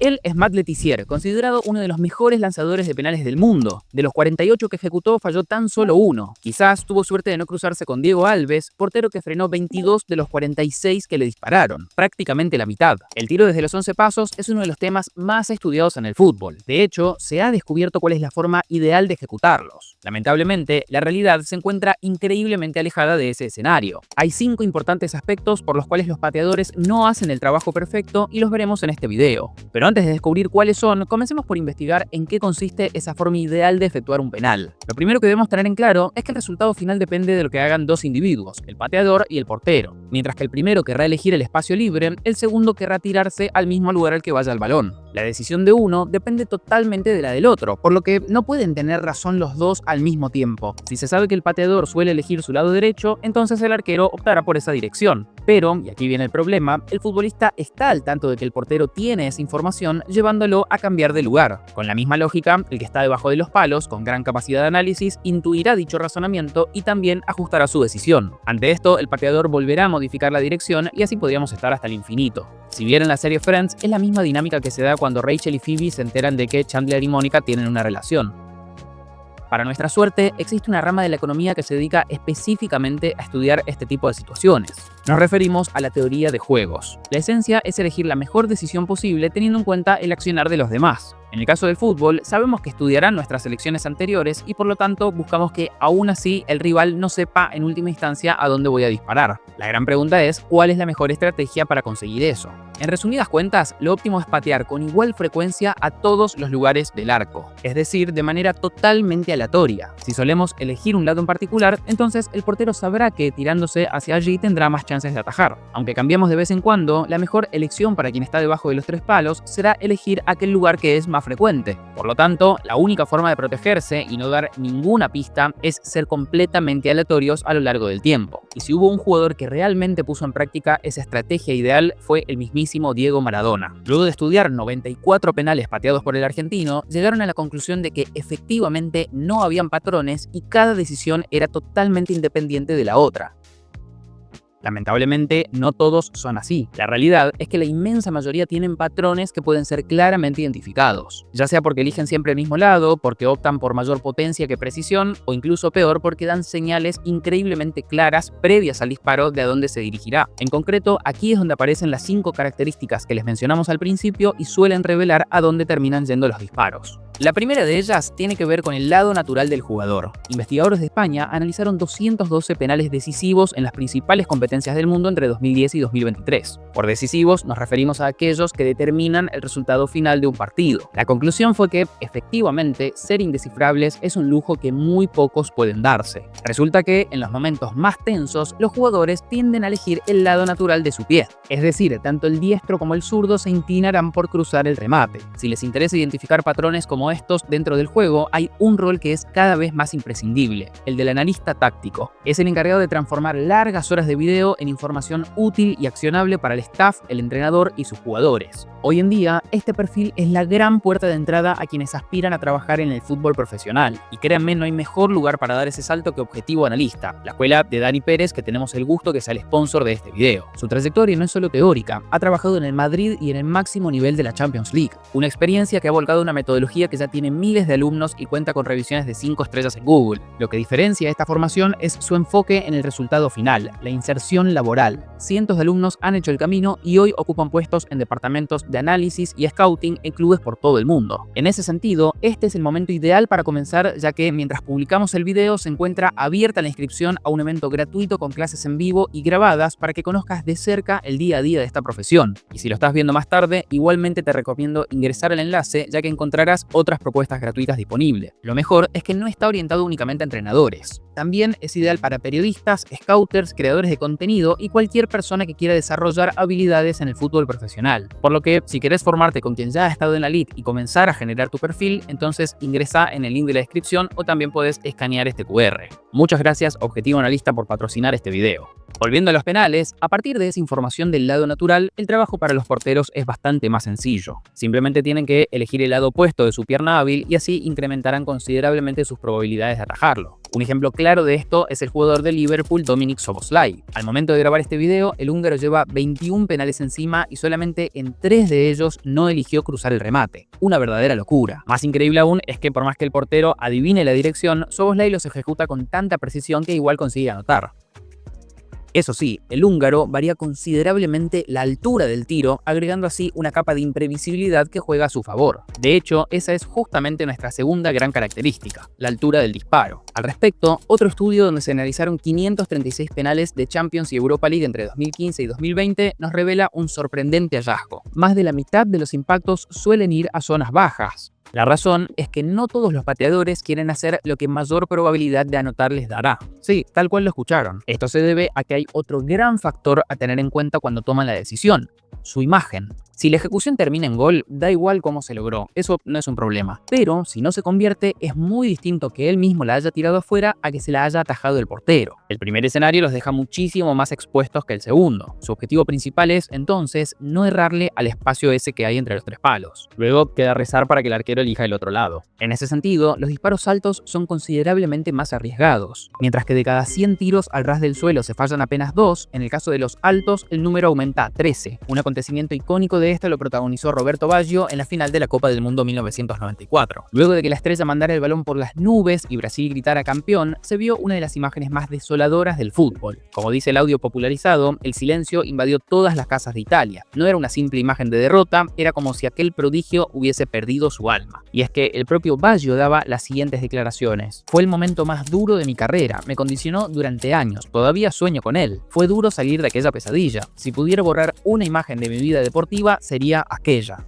Él es Matt Letizier, considerado uno de los mejores lanzadores de penales del mundo. De los 48 que ejecutó, falló tan solo uno. Quizás tuvo suerte de no cruzarse con Diego Alves, portero que frenó 22 de los 46 que le dispararon, prácticamente la mitad. El tiro desde los 11 pasos es uno de los temas más estudiados en el fútbol. De hecho, se ha descubierto cuál es la forma ideal de ejecutarlos. Lamentablemente, la realidad se encuentra increíblemente alejada de ese escenario. Hay 5 importantes aspectos por los cuales los pateadores no hacen el trabajo perfecto y los veremos en este video. Pero antes de descubrir cuáles son, comencemos por investigar en qué consiste esa forma ideal de efectuar un penal. Lo primero que debemos tener en claro es que el resultado final depende de lo que hagan dos individuos, el pateador y el portero. Mientras que el primero querrá elegir el espacio libre, el segundo querrá tirarse al mismo lugar al que vaya el balón. La decisión de uno depende totalmente de la del otro, por lo que no pueden tener razón los dos al mismo tiempo. Si se sabe que el pateador suele elegir su lado derecho, entonces el arquero optará por esa dirección. Pero, y aquí viene el problema, el futbolista está al tanto de que el portero tiene esa información, llevándolo a cambiar de lugar. Con la misma lógica, el que está debajo de los palos, con gran capacidad de análisis, intuirá dicho razonamiento y también ajustará su decisión. Ante esto, el pateador volverá a modificar la dirección y así podríamos estar hasta el infinito. Si bien en la serie Friends, es la misma dinámica que se da cuando Rachel y Phoebe se enteran de que Chandler y Mónica tienen una relación. Para nuestra suerte, existe una rama de la economía que se dedica específicamente a estudiar este tipo de situaciones. Nos referimos a la teoría de juegos. La esencia es elegir la mejor decisión posible teniendo en cuenta el accionar de los demás. En el caso del fútbol, sabemos que estudiarán nuestras selecciones anteriores y por lo tanto buscamos que aún así el rival no sepa en última instancia a dónde voy a disparar. La gran pregunta es, ¿cuál es la mejor estrategia para conseguir eso? En resumidas cuentas, lo óptimo es patear con igual frecuencia a todos los lugares del arco, es decir, de manera totalmente aleatoria. Si solemos elegir un lado en particular, entonces el portero sabrá que tirándose hacia allí tendrá más chances de atajar. Aunque cambiemos de vez en cuando, la mejor elección para quien está debajo de los 3 palos será elegir aquel lugar que es más frecuente. Por lo tanto, la única forma de protegerse y no dar ninguna pista es ser completamente aleatorios a lo largo del tiempo. Y si hubo un jugador que realmente puso en práctica esa estrategia ideal, fue el mismísimo Diego Maradona. Luego de estudiar 94 penales pateados por el argentino, llegaron a la conclusión de que efectivamente no habían patrones y cada decisión era totalmente independiente de la otra. Lamentablemente, no todos son así. La realidad es que la inmensa mayoría tienen patrones que pueden ser claramente identificados, ya sea porque eligen siempre el mismo lado, porque optan por mayor potencia que precisión, o incluso peor, porque dan señales increíblemente claras previas al disparo de a dónde se dirigirá. En concreto, aquí es donde aparecen las 5 características que les mencionamos al principio y suelen revelar a dónde terminan yendo los disparos. La primera de ellas tiene que ver con el lado natural del jugador. Investigadores de España analizaron 212 penales decisivos en las principales competencias del mundo entre 2010 y 2023. Por decisivos nos referimos a aquellos que determinan el resultado final de un partido. La conclusión fue que, efectivamente, ser indescifrables es un lujo que muy pocos pueden darse. Resulta que, en los momentos más tensos, los jugadores tienden a elegir el lado natural de su pie. Es decir, tanto el diestro como el zurdo se inclinarán por cruzar el remate. Si les interesa identificar patrones como estos dentro del juego, hay un rol que es cada vez más imprescindible, el del analista táctico. Es el encargado de transformar largas horas de video en información útil y accionable para el staff, el entrenador y sus jugadores. Hoy en día, este perfil es la gran puerta de entrada a quienes aspiran a trabajar en el fútbol profesional. Y créanme, no hay mejor lugar para dar ese salto que Objetivo Analista, la escuela de Dani Pérez, que tenemos el gusto que sea el sponsor de este video. Su trayectoria no es solo teórica, ha trabajado en el Madrid y en el máximo nivel de la Champions League, una experiencia que ha volcado una metodología que ya tiene miles de alumnos y cuenta con revisiones de 5 estrellas en Google. Lo que diferencia esta formación es su enfoque en el resultado final, la inserción laboral. Cientos de alumnos han hecho el camino y hoy ocupan puestos en departamentos de análisis y scouting en clubes por todo el mundo. En ese sentido, este es el momento ideal para comenzar, ya que mientras publicamos el video se encuentra abierta la inscripción a un evento gratuito con clases en vivo y grabadas para que conozcas de cerca el día a día de esta profesión. Y si lo estás viendo más tarde, igualmente te recomiendo ingresar al enlace, ya que encontrarás otras propuestas gratuitas disponibles. Lo mejor es que no está orientado únicamente a entrenadores. También es ideal para periodistas, scouters, creadores de contenido y cualquier persona que quiera desarrollar habilidades en el fútbol profesional. Por lo que, si querés formarte con quien ya ha estado en la elite y comenzar a generar tu perfil, entonces ingresa en el link de la descripción o también puedes escanear este QR. Muchas gracias Objetivo Analista por patrocinar este video. Volviendo a los penales, a partir de esa información del lado natural, el trabajo para los porteros es bastante más sencillo. Simplemente tienen que elegir el lado opuesto de su pierna hábil y así incrementarán considerablemente sus probabilidades de atajarlo. Un ejemplo claro claro de esto es el jugador de Liverpool, Dominik Szoboszlai. Al momento de grabar este video, el húngaro lleva 21 penales encima y solamente en 3 de ellos no eligió cruzar el remate. Una verdadera locura. Más increíble aún es que por más que el portero adivine la dirección, Szoboszlai los ejecuta con tanta precisión que igual consigue anotar. Eso sí, el húngaro varía considerablemente la altura del tiro, agregando así una capa de imprevisibilidad que juega a su favor. De hecho, esa es justamente nuestra segunda gran característica, la altura del disparo. Al respecto, otro estudio donde se analizaron 536 penales de Champions y Europa League entre 2015 y 2020 nos revela un sorprendente hallazgo. Más de la mitad de los impactos suelen ir a zonas bajas. La razón es que no todos los pateadores quieren hacer lo que mayor probabilidad de anotar les dará. Sí, tal cual lo escucharon. Esto se debe a que hay otro gran factor a tener en cuenta cuando toman la decisión: su imagen. Si la ejecución termina en gol, da igual cómo se logró, eso no es un problema. Pero si no se convierte, es muy distinto que él mismo la haya tirado afuera a que se la haya atajado el portero. El primer escenario los deja muchísimo más expuestos que el segundo. Su objetivo principal es, entonces, no errarle al espacio ese que hay entre los 3 palos. Luego queda rezar para que el arquero elija el otro lado. En ese sentido, los disparos altos son considerablemente más arriesgados. Mientras que de cada 100 tiros al ras del suelo se fallan apenas 2, en el caso de los altos el número aumenta a 13. Un acontecimiento icónico de esto lo protagonizó Roberto Baggio en la final de la Copa del Mundo 1994. Luego de que la estrella mandara el balón por las nubes y Brasil gritara campeón, se vio una de las imágenes más desoladoras del fútbol. Como dice el audio popularizado, el silencio invadió todas las casas de Italia. No era una simple imagen de derrota, era como si aquel prodigio hubiese perdido su alma. Y es que el propio Baggio daba las siguientes declaraciones: fue el momento más duro de mi carrera, me condicionó durante años, todavía sueño con él. Fue duro salir de aquella pesadilla. Si pudiera borrar una imagen de mi vida deportiva, sería aquella.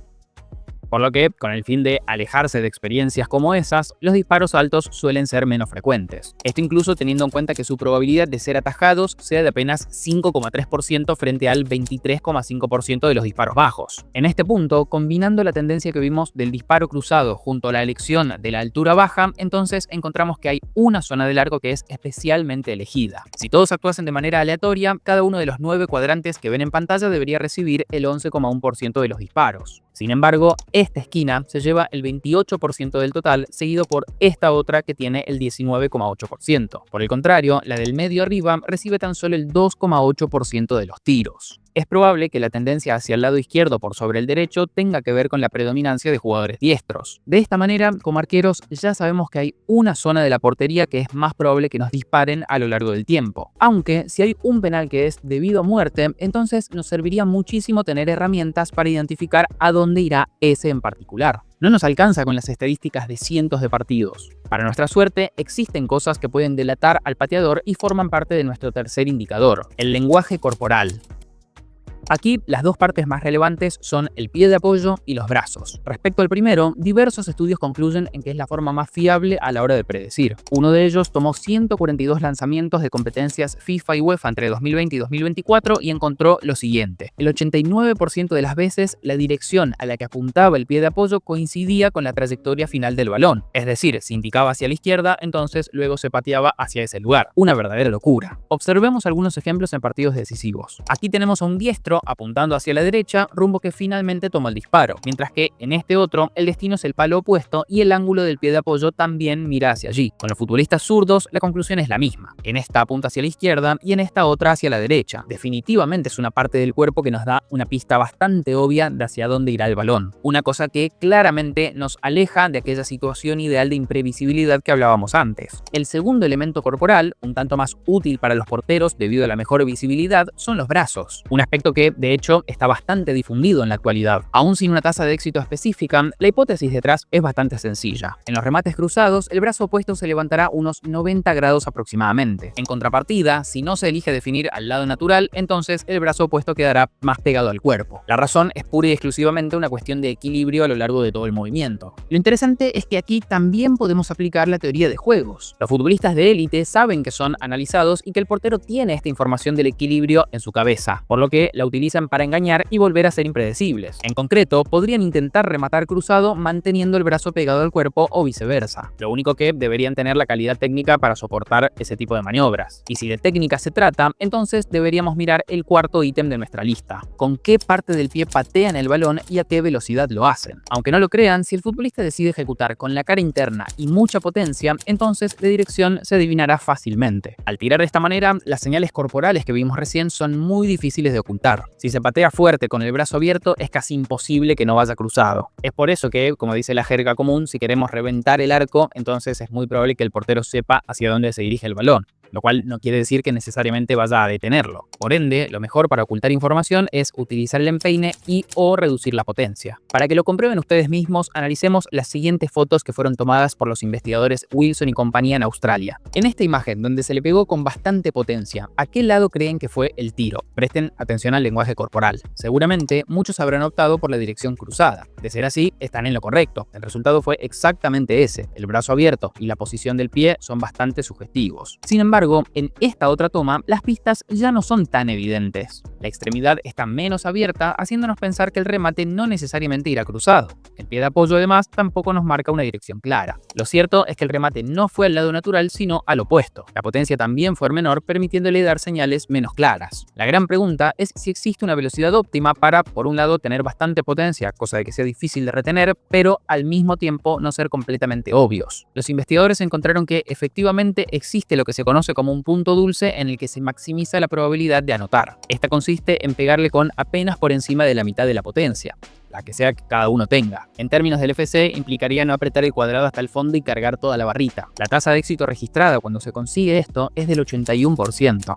Por lo que, con el fin de alejarse de experiencias como esas, los disparos altos suelen ser menos frecuentes. Esto incluso teniendo en cuenta que su probabilidad de ser atajados sea de apenas 5,3% frente al 23,5% de los disparos bajos. En este punto, combinando la tendencia que vimos del disparo cruzado junto a la elección de la altura baja, entonces encontramos que hay una zona del arco que es especialmente elegida. Si todos actuasen de manera aleatoria, cada uno de los 9 cuadrantes que ven en pantalla debería recibir el 11,1% de los disparos. Sin embargo, esta esquina se lleva el 28% del total, seguido por esta otra que tiene el 19,8%. Por el contrario, la del medio arriba recibe tan solo el 2,8% de los tiros. Es probable que la tendencia hacia el lado izquierdo por sobre el derecho tenga que ver con la predominancia de jugadores diestros. De esta manera, como arqueros, ya sabemos que hay una zona de la portería que es más probable que nos disparen a lo largo del tiempo. Aunque, si hay un penal que es debido a muerte, entonces nos serviría muchísimo tener herramientas para identificar a dónde irá ese en particular. No nos alcanza con las estadísticas de cientos de partidos. Para nuestra suerte, existen cosas que pueden delatar al pateador y forman parte de nuestro tercer indicador: el lenguaje corporal. Aquí, las dos partes más relevantes son el pie de apoyo y los brazos. Respecto al primero, diversos estudios concluyen en que es la forma más fiable a la hora de predecir. Uno de ellos tomó 142 lanzamientos de competencias FIFA y UEFA entre 2020 y 2024 y encontró lo siguiente: el 89% de las veces la dirección a la que apuntaba el pie de apoyo coincidía con la trayectoria final del balón. Es decir, si indicaba hacia la izquierda, entonces luego se pateaba hacia ese lugar. Una verdadera locura. Observemos algunos ejemplos en partidos decisivos. Aquí tenemos a un diestro apuntando hacia la derecha, rumbo que finalmente toma el disparo, mientras que en este otro el destino es el palo opuesto y el ángulo del pie de apoyo también mira hacia allí. Con los futbolistas zurdos la conclusión es la misma: en esta apunta hacia la izquierda y en esta otra hacia la derecha. Definitivamente es una parte del cuerpo que nos da una pista bastante obvia de hacia dónde irá el balón, una cosa que claramente nos aleja de aquella situación ideal de imprevisibilidad que hablábamos antes. El segundo elemento corporal, un tanto más útil para los porteros debido a la mejor visibilidad, son los brazos, un aspecto que de hecho está bastante difundido en la actualidad. Aún sin una tasa de éxito específica, la hipótesis detrás es bastante sencilla. En los remates cruzados, el brazo opuesto se levantará unos 90 grados aproximadamente. En contrapartida, si no se elige definir al lado natural, entonces el brazo opuesto quedará más pegado al cuerpo. La razón es pura y exclusivamente una cuestión de equilibrio a lo largo de todo el movimiento. Lo interesante es que aquí también podemos aplicar la teoría de juegos. Los futbolistas de élite saben que son analizados y que el portero tiene esta información del equilibrio en su cabeza, por lo que la utilizan para engañar y volver a ser impredecibles. En concreto, podrían intentar rematar cruzado manteniendo el brazo pegado al cuerpo o viceversa. Lo único que deberían tener la calidad técnica para soportar ese tipo de maniobras. Y si de técnica se trata, entonces deberíamos mirar el cuarto ítem de nuestra lista: con qué parte del pie patean el balón y a qué velocidad lo hacen. Aunque no lo crean, si el futbolista decide ejecutar con la cara interna y mucha potencia, entonces la dirección se adivinará fácilmente. Al tirar de esta manera, las señales corporales que vimos recién son muy difíciles de ocultar. Si se patea fuerte con el brazo abierto, es casi imposible que no vaya cruzado. Es por eso que, como dice la jerga común, si queremos reventar el arco, entonces es muy probable que el portero sepa hacia dónde se dirige el balón, lo cual no quiere decir que necesariamente vaya a detenerlo. Por ende, lo mejor para ocultar información es utilizar el empeine y o reducir la potencia. Para que lo comprueben ustedes mismos, analicemos las siguientes fotos que fueron tomadas por los investigadores Wilson y compañía en Australia. En esta imagen, donde se le pegó con bastante potencia, ¿a qué lado creen que fue el tiro? Presten atención al lenguaje corporal. Seguramente muchos habrán optado por la dirección cruzada. De ser así, están en lo correcto. El resultado fue exactamente ese. El brazo abierto y la posición del pie son bastante sugestivos. Sin embargo, en esta otra toma, las pistas ya no son tan evidentes. La extremidad está menos abierta, haciéndonos pensar que el remate no necesariamente irá cruzado. El pie de apoyo, además, tampoco nos marca una dirección clara. Lo cierto es que el remate no fue al lado natural, sino al opuesto. La potencia también fue menor, permitiéndole dar señales menos claras. La gran pregunta es si existe una velocidad óptima para, por un lado, tener bastante potencia, cosa de que sea difícil de retener, pero al mismo tiempo no ser completamente obvios. Los investigadores encontraron que efectivamente existe lo que se conoce como un punto dulce en el que se maximiza la probabilidad de anotar. Esta consiste en pegarle con apenas por encima de la mitad de la potencia, la que sea que cada uno tenga. En términos del FC, implicaría no apretar el cuadrado hasta el fondo y cargar toda la barrita. La tasa de éxito registrada cuando se consigue esto es del 81%.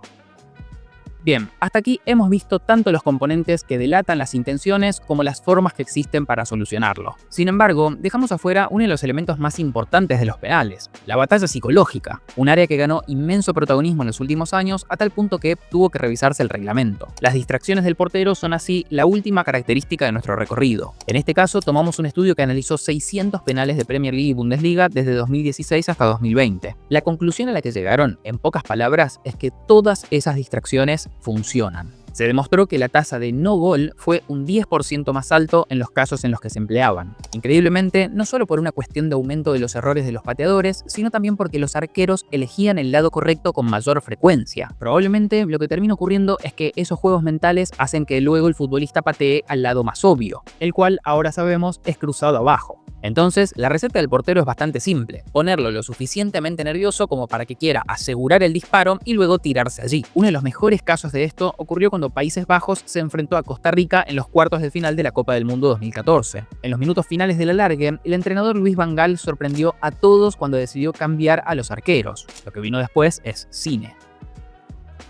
Bien, hasta aquí hemos visto tanto los componentes que delatan las intenciones como las formas que existen para solucionarlo. Sin embargo, dejamos afuera uno de los elementos más importantes de los penales: la batalla psicológica, un área que ganó inmenso protagonismo en los últimos años a tal punto que tuvo que revisarse el reglamento. Las distracciones del portero son así la última característica de nuestro recorrido. En este caso, tomamos un estudio que analizó 600 penales de Premier League y Bundesliga desde 2016 hasta 2020. La conclusión a la que llegaron, en pocas palabras, es que todas esas distracciones funcionan. Se demostró que la tasa de no gol fue un 10% más alto en los casos en los que se empleaban. Increíblemente, no solo por una cuestión de aumento de los errores de los pateadores, sino también porque los arqueros elegían el lado correcto con mayor frecuencia. Probablemente lo que termina ocurriendo es que esos juegos mentales hacen que luego el futbolista patee al lado más obvio, el cual ahora sabemos es cruzado abajo. Entonces, la receta del portero es bastante simple: ponerlo lo suficientemente nervioso como para que quiera asegurar el disparo y luego tirarse allí. Uno de los mejores casos de esto ocurrió cuando Países Bajos se enfrentó a Costa Rica en los cuartos de final de la Copa del Mundo 2014. En los minutos finales del alargue, el entrenador Luis Van Gaal sorprendió a todos cuando decidió cambiar a los arqueros. Lo que vino después es cine.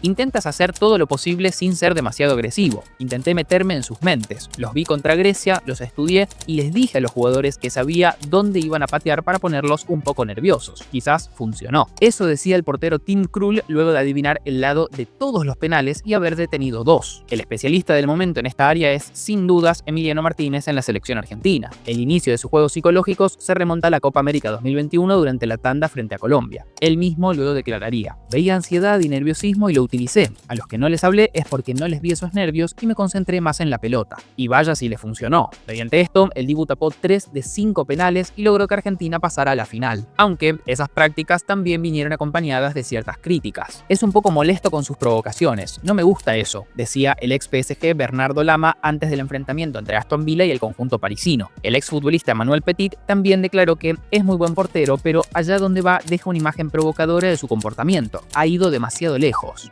Intentas hacer todo lo posible sin ser demasiado agresivo. Intenté meterme en sus mentes. Los vi contra Grecia, los estudié y les dije a los jugadores que sabía dónde iban a patear para ponerlos un poco nerviosos. Quizás funcionó. Eso decía el portero Tim Krul luego de adivinar el lado de todos los penales y haber detenido 2. El especialista del momento en esta área es, sin dudas, Emiliano Martínez en la selección argentina. El inicio de sus juegos psicológicos se remonta a la Copa América 2021 durante la tanda frente a Colombia. Él mismo luego declararía: veía ansiedad y nerviosismo y lo utilicé. A los que no les hablé es porque no les vi esos nervios y me concentré más en la pelota. Y vaya si le funcionó. Mediante esto, el Dibu tapó 3 de 5 penales y logró que Argentina pasara a la final. Aunque esas prácticas también vinieron acompañadas de ciertas críticas. Es un poco molesto con sus provocaciones. No me gusta eso, decía el ex PSG Bernardo Lama antes del enfrentamiento entre Aston Villa y el conjunto parisino. El ex futbolista Manuel Petit también declaró que es muy buen portero, pero allá donde va deja una imagen provocadora de su comportamiento. Ha ido demasiado lejos.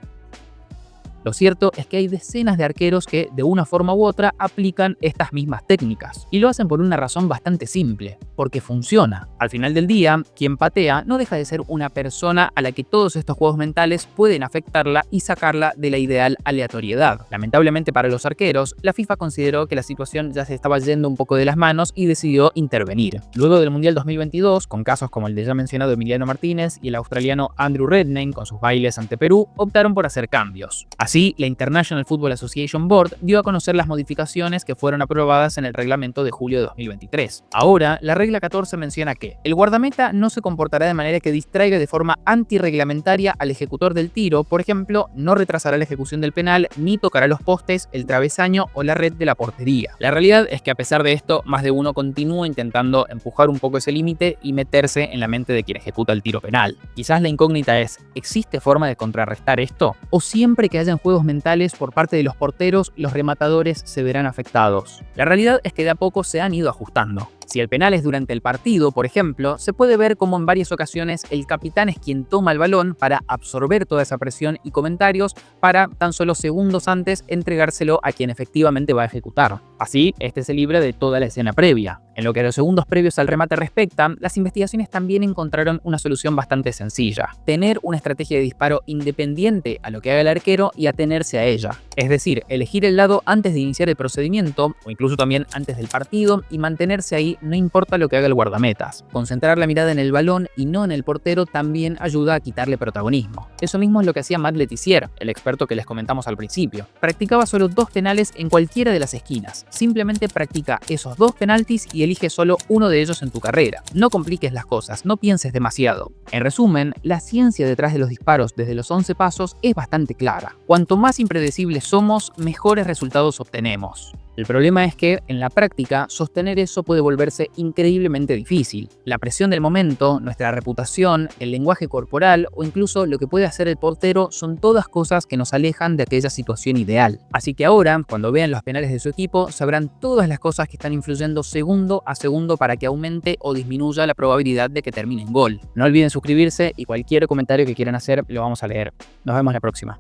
Lo cierto es que hay decenas de arqueros que, de una forma u otra, aplican estas mismas técnicas. Y lo hacen por una razón bastante simple: porque funciona. Al final del día, quien patea no deja de ser una persona a la que todos estos juegos mentales pueden afectarla y sacarla de la ideal aleatoriedad. Lamentablemente para los arqueros, la FIFA consideró que la situación ya se estaba yendo un poco de las manos y decidió intervenir. Luego del Mundial 2022, con casos como el de ya mencionado Emiliano Martínez y el australiano Andrew Redmayne con sus bailes ante Perú, optaron por hacer cambios. Así, Así, la International Football Association Board dio a conocer las modificaciones que fueron aprobadas en el reglamento de julio de 2023. Ahora, la regla 14 menciona que el guardameta no se comportará de manera que distraiga de forma antirreglamentaria al ejecutor del tiro, por ejemplo, no retrasará la ejecución del penal ni tocará los postes, el travesaño o la red de la portería. La realidad es que a pesar de esto, más de uno continúa intentando empujar un poco ese límite y meterse en la mente de quien ejecuta el tiro penal. Quizás la incógnita es, ¿existe forma de contrarrestar esto? ¿O siempre que hayan juegos mentales por parte de los porteros, los rematadores se verán afectados? La realidad es que de a poco se han ido ajustando. Si el penal es durante el partido, por ejemplo, se puede ver cómo en varias ocasiones el capitán es quien toma el balón para absorber toda esa presión y comentarios para tan solo segundos antes entregárselo a quien efectivamente va a ejecutar. Así, este se libra de toda la escena previa. En lo que a los segundos previos al remate respecta, las investigaciones también encontraron una solución bastante sencilla: tener una estrategia de disparo independiente a lo que haga el arquero y atenerse a ella. Es decir, elegir el lado antes de iniciar el procedimiento, o incluso también antes del partido, y mantenerse ahí no importa lo que haga el guardametas. Concentrar la mirada en el balón y no en el portero también ayuda a quitarle protagonismo. Eso mismo es lo que hacía Matt Letizier, el experto que les comentamos al principio. Practicaba solo 2 penales en cualquiera de las esquinas. Simplemente practica esos 2 penaltis y elige solo uno de ellos en tu carrera. No compliques las cosas, no pienses demasiado. En resumen, la ciencia detrás de los disparos desde los 11 pasos es bastante clara. Cuanto más impredecibles somos, mejores resultados obtenemos. El problema es que, en la práctica, sostener eso puede volverse increíblemente difícil. La presión del momento, nuestra reputación, el lenguaje corporal o incluso lo que puede hacer el portero son todas cosas que nos alejan de aquella situación ideal. Así que ahora, cuando vean los penales de su equipo, sabrán todas las cosas que están influyendo segundo a segundo para que aumente o disminuya la probabilidad de que termine en gol. No olviden suscribirse y cualquier comentario que quieran hacer lo vamos a leer. Nos vemos la próxima.